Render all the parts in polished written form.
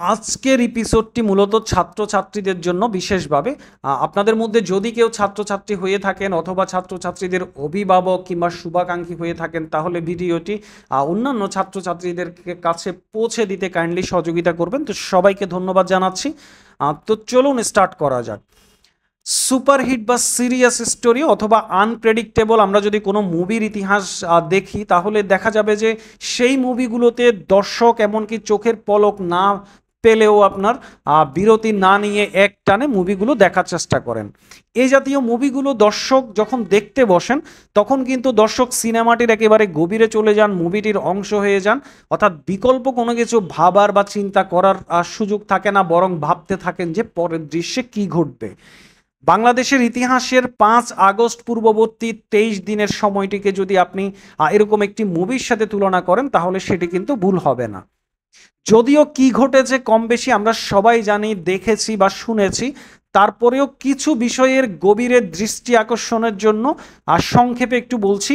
আজকের এপিসোডটি মূলত ছাত্রছাত্রীদের জন্য বিশেষভাবে আপনাদের মধ্যে যদি কেউ ছাত্রছাত্রী হয়ে থাকেন অথবা ছাত্রছাত্রীদের অভিভাবক কিংবা শুভাকাঙ্ক্ষী হয়ে থাকেন তাহলে ভিডিওটি অন্যান্য ছাত্রছাত্রীদের কাছে পৌঁছে দিতে কাইন্ডলি সহযোগিতা করবেন। তো সবাইকে ধন্যবাদ জানাচ্ছি। তো চলুন স্টার্ট করা যাক। সুপারহিট বা সিরিয়াস স্টোরি অথবা আনপ্রেডিক্টেবল আমরা যদি কোনো মুভির ইতিহাস দেখি তাহলে দেখা যাবে যে সেই মুভিগুলোতে দর্শক এমনকি চোখের পলক না পেলেও আপনার বিরতি না নিয়ে এক টানে মুভিগুলো দেখার চেষ্টা করেন। এই জাতীয় মুভিগুলো দর্শক যখন দেখতে বসেন তখন কিন্তু দর্শক সিনেমাটির একেবারে গভীরে চলে যান, মুভিটির অংশ হয়ে যান, অর্থাৎ বিকল্প কোনো কিছু ভাবার বা চিন্তা করার সুযোগ থাকে না, বরং ভাবতে থাকেন যে পরের দৃশ্যে কি ঘটবে। বাংলাদেশের ইতিহাসের 5 আগস্ট পূর্ববর্তী 23 দিনের সময়টিকে যদি আপনি এরকম একটি মুভির সাথে তুলনা করেন তাহলে সেটি কিন্তু ভুল হবে না। যদিও কি ঘটেছে কম বেশি আমরা সবাই জানি, দেখেছি বা শুনেছি, তারপরেও কিছু বিষয়ের গভীরে দৃষ্টি আকর্ষণের জন্য সংক্ষেপে একটু বলছি।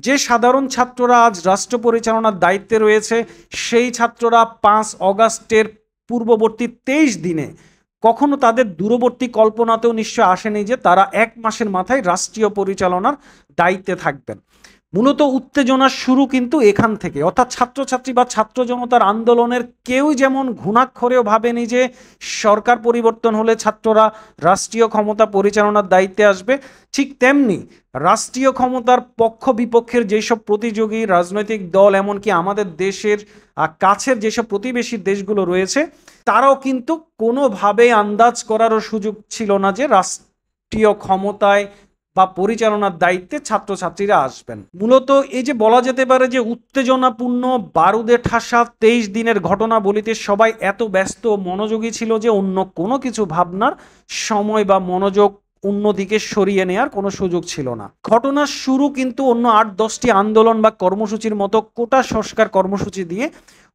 যে সাধারণ ছাত্ররা আজ রাষ্ট্র পরিচালনার দায়িত্বে রয়েছে সেই ছাত্ররা 5 আগস্টের পূর্ববর্তী 23 দিনে কখনো তাদের দূরবর্তী কল্পনাতেও নিশ্চয় আসেনি যে তারা 1 মাসের মাথায় রাষ্ট্রীয় পরিচালনার দায়িত্বে থাকবেন। মূলত উত্তেজনার শুরু কিন্তু এখান থেকে, অর্থাৎ ছাত্রছাত্রী বা ছাত্র জনতার আন্দোলনের কেউ যেমন ঘুণাক্ষরেও ভাবেনি যে সরকার পরিবর্তন হলে ছাত্ররা রাষ্ট্রীয় ক্ষমতা পরিচালনার দায়িত্বে আসবে, ঠিক তেমনি রাষ্ট্রীয় ক্ষমতার পক্ষ বিপক্ষের যেসব প্রতিযোগী রাজনৈতিক দল এমনকি আমাদের দেশের কাছের যেসব প্রতিবেশী দেশগুলো রয়েছে তারাও কিন্তু কোনোভাবেই আন্দাজ করারও সুযোগ ছিল না যে রাষ্ট্রীয় ক্ষমতায় বা পরিচালনার দায়িত্বে ছাত্রছাত্রীরা আসবেন। মূলত এই যে বলা যেতে পারে যে উত্তেজনাপূর্ণ বারুদে ঠাসা 23 দিনের ঘটনা বলিতে সবাই এত ব্যস্ত মনোযোগী ছিল যে অন্য কোনো কিছু ভাবনার সময় বা মনোযোগ অন্যদিকে সরিয়ে নেওয়ার কোনো সুযোগ ছিল না। ঘটনার শুরু কিন্তু অন্য 8-10টি আন্দোলন বা কর্মসূচির মতো কোটা সংস্কার কর্মসূচি দিয়ে।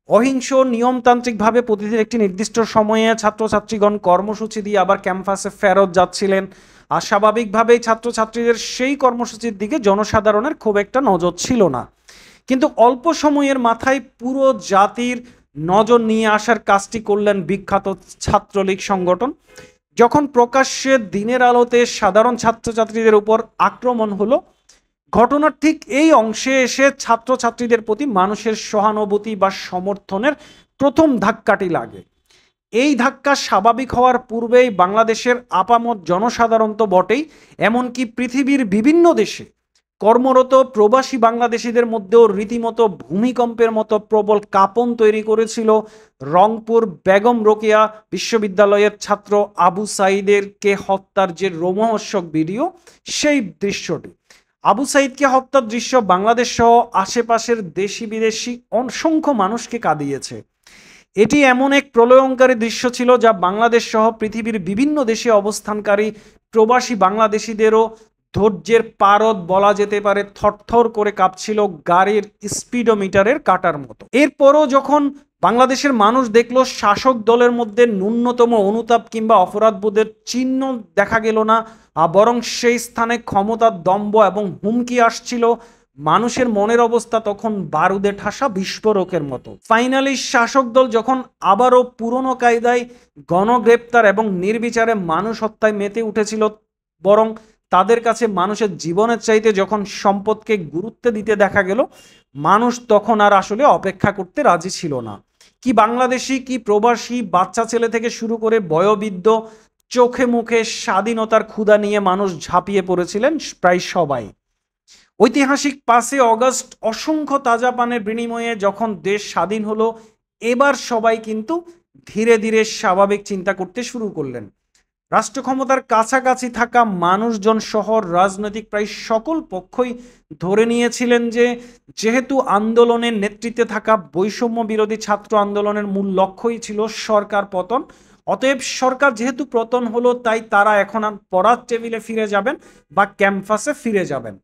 অহিংস নিয়মতান্ত্রিকভাবে প্রতিদিন একটি নির্দিষ্ট সময়ে ছাত্রছাত্রীগণ কর্মসূচি দিয়ে আবার ক্যাম্পাসে ফেরত যাচ্ছিলেন। আর স্বাভাবিকভাবেই ছাত্রছাত্রীদের সেই কর্মসূচির দিকে জনসাধারণের খুব একটা নজর ছিল না, কিন্তু অল্প সময়ের মাথায় পুরো জাতির নজর নিয়ে আসার কাজটি করলেন বিখ্যাত ছাত্রলীগ সংগঠন। যখন প্রকাশ্যে দিনের আলোতে সাধারণ ছাত্রছাত্রীদের উপর আক্রমণ হলো, ঘটনার ঠিক এই অংশে এসে ছাত্রছাত্রীদের প্রতি মানুষের সহানুভূতি বা সমর্থনের প্রথম ধাক্কাটি লাগে। এই ধাক্কা স্বাভাবিক হওয়ার পূর্বেই বাংলাদেশের আপামর জনসাধারণ তো বটেই, এমনকি পৃথিবীর বিভিন্ন দেশে কর্মরত প্রবাসী বাংলাদেশিদের মধ্যেও রীতিমতো ভূমিকম্পের মতো প্রবল কাঁপন তৈরি করেছিল রংপুর বেগম রোকেয়া বিশ্ববিদ্যালয়ের ছাত্র আবু সাঈদেরকে হত্যার যে রোমহর্ষক ভিডিও, সেই দৃশ্যটি। আবু সাঈদকে হত্যার দৃশ্য বাংলাদেশ সহ আশেপাশের দেশি বিদেশি অসংখ্য মানুষকে কাঁদিয়েছে। এটি এমন এক প্রলয়ঙ্কারী দৃশ্য ছিল যা বাংলাদেশ সহ পৃথিবীর বিভিন্ন দেশে অবস্থানকারী প্রবাসী বাংলাদেশিদেরও ধৈর্যের পারদ বলা যেতে পারে থরথর করে কাঁপছিল গাড়ির স্পিডোমিটারের কাঁটার মতো। এরপরও যখন বাংলাদেশের মানুষ দেখলো শাসক দলের মধ্যে ন্যূনতম অনুতাপ কিংবা অপরাধবোধের চিহ্ন দেখা গেল না, বরং সেই স্থানে ক্ষমতার দম্ভ এবং হুমকি আসছিল, মানুষের মনের অবস্থা তখন বারুদে ঠাসা বিস্ফোরকের মতো। ফাইনালি শাসক দল যখন আবারও পুরনো কায়দায় গণগ্রেপ্তার এবং নির্বিচারে মানুষ হত্যায় মেতে উঠেছিল, বরং তাদের কাছে মানুষের জীবনের চাইতে যখন সম্পদকে গুরুত্ব দিতে দেখা গেল, মানুষ তখন আর আসলে অপেক্ষা করতে রাজি ছিল না। কি বাংলাদেশি কি প্রবাসী, বাচ্চা ছেলে থেকে শুরু করে বয়োবৃদ্ধ, চোখে মুখে স্বাধীনতার ক্ষুধা নিয়ে মানুষ ঝাঁপিয়ে পড়েছিলেন প্রায় সবাই। ঐতিহাসিক 5 আগস্ট অসংখ্য তাজা পানের বিনিময়ে যখন দেশ স্বাধীন হলো, এবার সবাই কিন্তু ধীরে ধীরে স্বাভাবিক চিন্তা করতে শুরু করলেন। রাষ্ট্র ক্ষমতার কাছাকাছি থাকা মানুষজন সহ রাজনৈতিক প্রায় সকল পক্ষই ধরে নিয়েছিলেন যে যেহেতু আন্দোলনের নেতৃত্বে থাকা বৈষম্য বিরোধী ছাত্র আন্দোলনের মূল লক্ষ্যই ছিল সরকার পতন, অতএব সরকার যেহেতু পতন হলো তাই তারা এখন আর পড়ার টেবিলে ফিরে যাবেন বা ক্যাম্পাসে ফিরে যাবেন।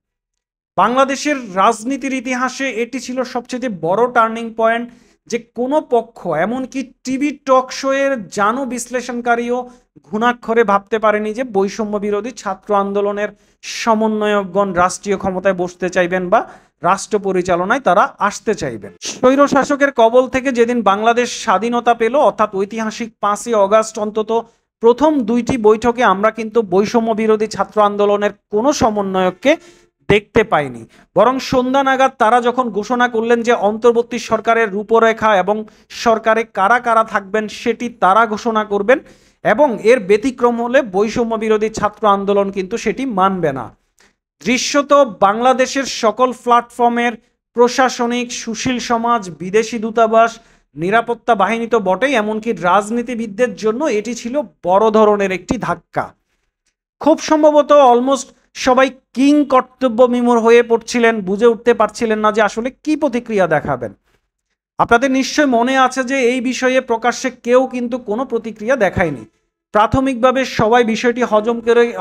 বাংলাদেশের রাজনীতির ইতিহাসে এটি ছিল সবচেয়ে বড় টার্নিং পয়েন্ট যে কোনো পক্ষ, এমনকি টিভি টক শো এর জানো বিশ্লেষণকারীও ঘুণাক্ষরে ভাবতে পারেনি যে বৈষম্য বিরোধী ছাত্র আন্দোলনের সমন্বয়কগণ রাষ্ট্রীয় ক্ষমতায় বসতে চাইবেন বা রাষ্ট্র পরিচালনায় তারা আসতে চাইবেন। স্বৈর শাসকের কবল থেকে যেদিন বাংলাদেশ স্বাধীনতা পেল, অর্থাৎ ঐতিহাসিক 5ই অগাস্ট, অন্তত প্রথম 2টি বৈঠকে আমরা কিন্তু বৈষম্য বিরোধী ছাত্র আন্দোলনের কোনো সমন্বয়ককে দেখতে পাইনি। বরং সন্ধ্যা নাগাদ তারা যখন ঘোষণা করলেন যে অন্তর্বর্তী সরকারের রূপরেখা এবং সরকারে কারা কারা থাকবেন সেটি তারা ঘোষণা করবেন, এবং এর ব্যতিক্রম হলে বৈষম্য বিরোধী ছাত্র আন্দোলন কিন্তু সেটি মানবে না। দৃশ্যত বাংলাদেশের সকল প্ল্যাটফর্মের প্রশাসনিক, সুশীল সমাজ, বিদেশি দূতাবাস, নিরাপত্তা বাহিনী তো বটেই, এমনকি রাজনীতিবিদদের জন্য এটি ছিল বড় ধরনের একটি ধাক্কা। খুব সম্ভবত অলমোস্ট সবাই কিং কর্তব্য বিমূঢ় হয়ে পড়ছিলেন, বুঝে উঠতে পারছিলেন না যে আসলে কি প্রতিক্রিয়া দেখাবেন। আপনাদের নিশ্চয় মনে আছে যে এই বিষয়ে প্রকাশ্যে কেউ কিন্তু কোনো প্রতিক্রিয়া দেখায়নি। প্রাথমিকভাবে সবাই বিষয়টি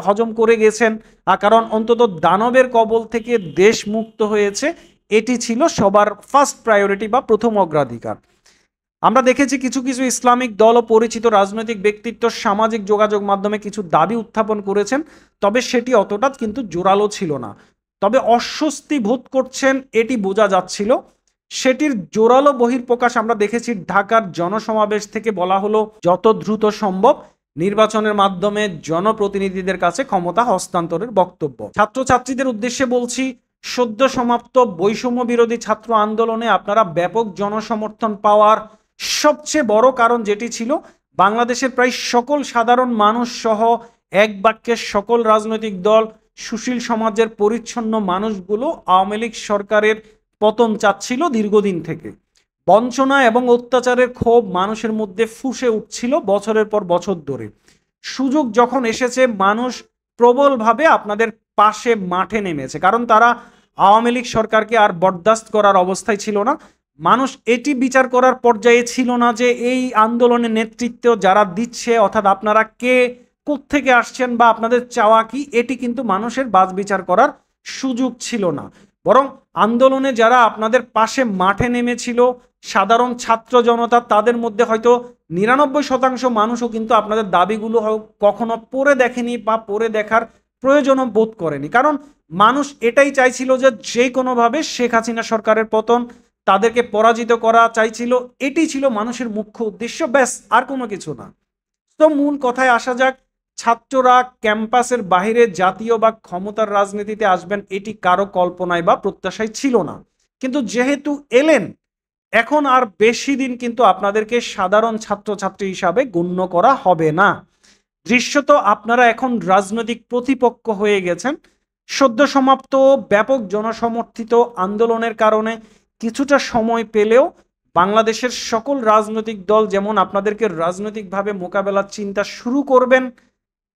হজম করে গেছেন, কারণ অন্তত দানবের কবল থেকে দেশ মুক্ত হয়েছে, এটি ছিল সবার ফার্স্ট প্রায়োরিটি বা প্রথম অগ্রাধিকার। আমরা দেখেছি কিছু কিছু ইসলামিক দল ও পরিচিত রাজনৈতিক ব্যক্তিত্ব সামাজিক যোগাযোগ মাধ্যমে কিছু দাবি উত্থাপন করেছেন, তবে সেটি অতটা কিন্তু জোরালো ছিল না। তবে অস্বস্তি বোধ করছেন এটি বোঝা যাচ্ছিল। সেটির জোরালো বহিঃপ্রকাশ আমরা দেখেছি ঢাকার জনসমাবেশ থেকে বলা হলো যত দ্রুত সম্ভব নির্বাচনের মাধ্যমে জনপ্রতিনিধিদের কাছে ক্ষমতা হস্তান্তরের বক্তব্য। ছাত্রছাত্রীদের উদ্দেশ্যে বলছি, সদ্য সমাপ্ত বৈষম্য বিরোধী ছাত্র আন্দোলনে আপনারা ব্যাপক জনসমর্থন পাওয়ার সবচেয়ে বড় কারণ যেটি ছিল, বাংলাদেশের প্রায় সকল সাধারণ মানুষ সহ এক বাক্যে সকল রাজনৈতিক দল, সুশীল সমাজের পরিচ্ছন্ন মানুষগুলো আওয়ামী লীগ সরকারের পতন চাচ্ছিল দীর্ঘদিন থেকে। বঞ্চনা এবং অত্যাচারের ক্ষোভ মানুষের মধ্যে ফুঁসে উঠছিল বছরের পর বছর ধরে। সুযোগ যখন এসেছে, মানুষ প্রবলভাবে আপনাদের পাশে মাঠে নেমেছে, কারণ তারা আওয়ামী লীগ সরকারকে আর বরদাস্ত করার অবস্থায় ছিল না। মানুষ এটি বিচার করার পর্যায়ে ছিল না যে এই আন্দোলনের নেতৃত্ব যারা দিচ্ছে, অর্থাৎ আপনারা কে, কোত্থেকে আসছেন বা আপনাদের চাওয়া কি, এটি কিন্তু মানুষের বাছ বিচার করার সুযোগ ছিল না। বরং আন্দোলনে যারা আপনাদের পাশে মাঠে নেমেছিল সাধারণ ছাত্র জনতা, তাদের মধ্যে হয়তো 99% মানুষও কিন্তু আপনাদের দাবিগুলো কখনো পড়ে দেখেনি বা পড়ে দেখার প্রয়োজনও বোধ করেনি, কারণ মানুষ এটাই চাইছিল যে যে কোনোভাবে শেখ হাসিনা সরকারের পতন, তাদেরকে পরাজিত করা চাইছিল, এটি ছিল মানুষের মুখ্য উদ্দেশ্য, ব্যাস, আর কোনো কিছু না। তো মূল কথায় আসা যাক, ছাত্ররা ক্যাম্পাসের বাইরে জাতীয় বা ক্ষমতার রাজনীতিতে আসবেন এটি কারো কল্পনায় বা প্রত্যাশায় ছিল না, কিন্তু যেহেতু এলেন, এখন আর বেশি দিন কিন্তু আপনাদেরকে সাধারণ ছাত্রছাত্রী হিসাবে গণ্য করা হবে না। দৃশ্যত আপনারা এখন রাজনৈতিক প্রতিপক্ষ হয়ে গেছেন। সদ্য সমাপ্ত ব্যাপক জনসমর্থিত আন্দোলনের কারণে কিছুটা সময় পেলেও বাংলাদেশের সকল রাজনৈতিক দল যেমন আপনাদেরকে রাজনৈতিকভাবে মোকাবেলার চিন্তা শুরু করবেন,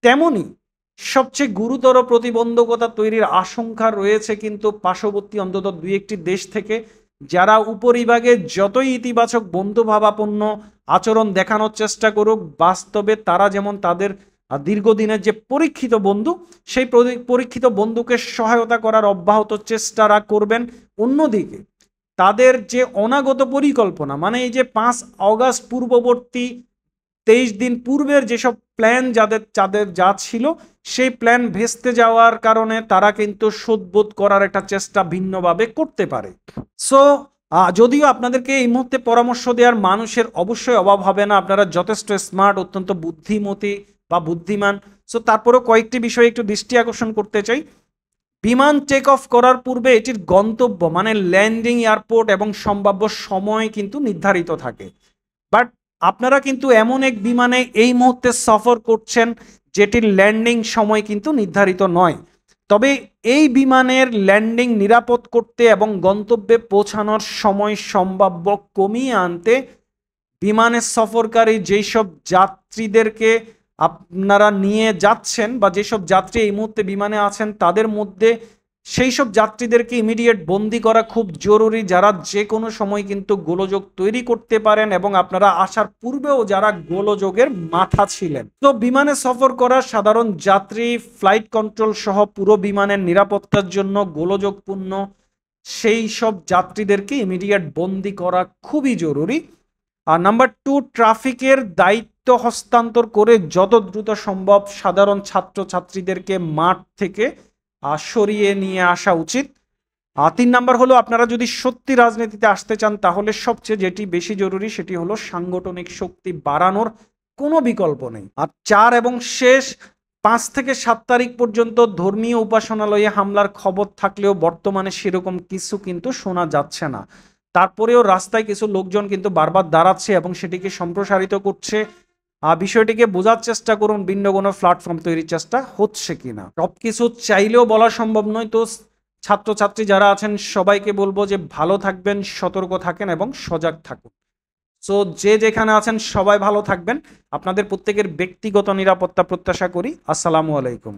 তেমনি সবচেয়ে গুরুতর প্রতিবন্ধকতা তৈরির আশঙ্কা রয়েছে কিন্তু পার্শ্ববর্তী অন্তত 2-1টি দেশ থেকে, যারা উপরিভাগে যতই ইতিবাচক বন্ধুভাবাপন্ন আচরণ দেখানোর চেষ্টা করুক, বাস্তবে তারা যেমন তাদের দীর্ঘদিনের যে পরীক্ষিত বন্ধু, সেই পরীক্ষিত বন্ধুকে সহায়তা করার অব্যাহত চেষ্টারা করবেন। অন্যদিকে তাদের যে অনাগত পরিকল্পনা, মানে এই যে 5 অগাস্ট পূর্ববর্তী 23 দিন পূর্বের যেসব প্ল্যান যাদের যা ছিল, সেই প্ল্যান ভেস্তে যাওয়ার কারণে তারা কিন্তু শোধবোধ করার একটা চেষ্টা ভিন্নভাবে করতে পারে। সো যদিও আপনাদেরকে এই মুহূর্তে পরামর্শ দেওয়ার মানুষের অবশ্যই অভাব হবে না, আপনারা যথেষ্ট স্মার্ট, অত্যন্ত বুদ্ধিমতী বা বুদ্ধিমান। সো তারপরেও কয়েকটি বিষয়ে একটু দৃষ্টি আকর্ষণ করতে চাই। বিমান টেক অফ করার পূর্বে এটির গন্তব্য মানে ল্যান্ডিং এয়ারপোর্ট এবং সম্ভাব্য সময় কিন্তু নির্ধারিত থাকে, বাট আপনারা কিন্তু এমন এক বিমানে এই মুহূর্তে সফর করছেন যেটির ল্যান্ডিং সময় কিন্তু নির্ধারিত নয়। তবে এই বিমানের ল্যান্ডিং নিরাপদ করতে এবং গন্তব্যে পৌঁছানোর সময় সম্ভাব্য কমিয়ে আনতে বিমানের সফরকারী যেই সব যাত্রীদেরকে আপনারা নিয়ে যাচ্ছেন বা যেসব যাত্রী এই মুহূর্তে বিমানে আছেন, তাদের মধ্যে সেই সব যাত্রীদেরকে ইমিডিয়েট বন্দি করা খুব জরুরি, যারা যে কোনো সময় কিন্তু গোলযোগ তৈরি করতে পারেন এবং আপনারা আসার পূর্বেও যারা গোলযোগের মাথা ছিলেন। তো বিমানে সফর করা সাধারণ যাত্রী, ফ্লাইট কন্ট্রোল সহ পুরো বিমানের নিরাপত্তার জন্য গোলযোগপূর্ণ সেই সব যাত্রীদেরকে ইমিডিয়েট বন্দি করা খুবই জরুরি। আর নাম্বার 2, ট্রাফিকের দায়িত্ব হস্তান্তর করে যত দ্রুত সম্ভব সাধারণ ছাত্রছাত্রীদেরকে মাঠ থেকে সরিয়ে নিয়ে আসা উচিত। 3 নাম্বার হলো, আপনারা যদি সত্যি রাজনীতিতে আসতে চান তাহলে সবচেয়ে যেটি বেশি জরুরি সেটি হলো সাংগঠনিক শক্তি বাড়ানোর কোনো বিকল্প নেই। আর 4 এবং শেষ, 5 থেকে 7 তারিখ পর্যন্ত ধর্মীয় উপাসনালয়ে হামলার খবর থাকলেও বর্তমানে সেরকম কিছু কিন্তু শোনা যাচ্ছে না। তারপরেও রাস্তায় কিছু লোকজন কিন্তু বারবার দাঁড়াচ্ছে এবং সেটিকে সম্প্রসারিত করছে। বিষয়টিকে বোঝার চেষ্টা করুন, ভিন্ন কোনো প্ল্যাটফর্ম তৈরির চেষ্টা হচ্ছে কিনা। সবকিছু চাইলেও বলা সম্ভব নয়। তো ছাত্রছাত্রী যারা আছেন সবাইকে বলবো যে ভালো থাকবেন, সতর্ক থাকেন এবং সজাগ থাকুন। সো যে যেখানে আছেন সবাই ভালো থাকবেন। আপনাদের প্রত্যেকের ব্যক্তিগত নিরাপত্তা প্রত্যাশা করি। আসসালামু আলাইকুম।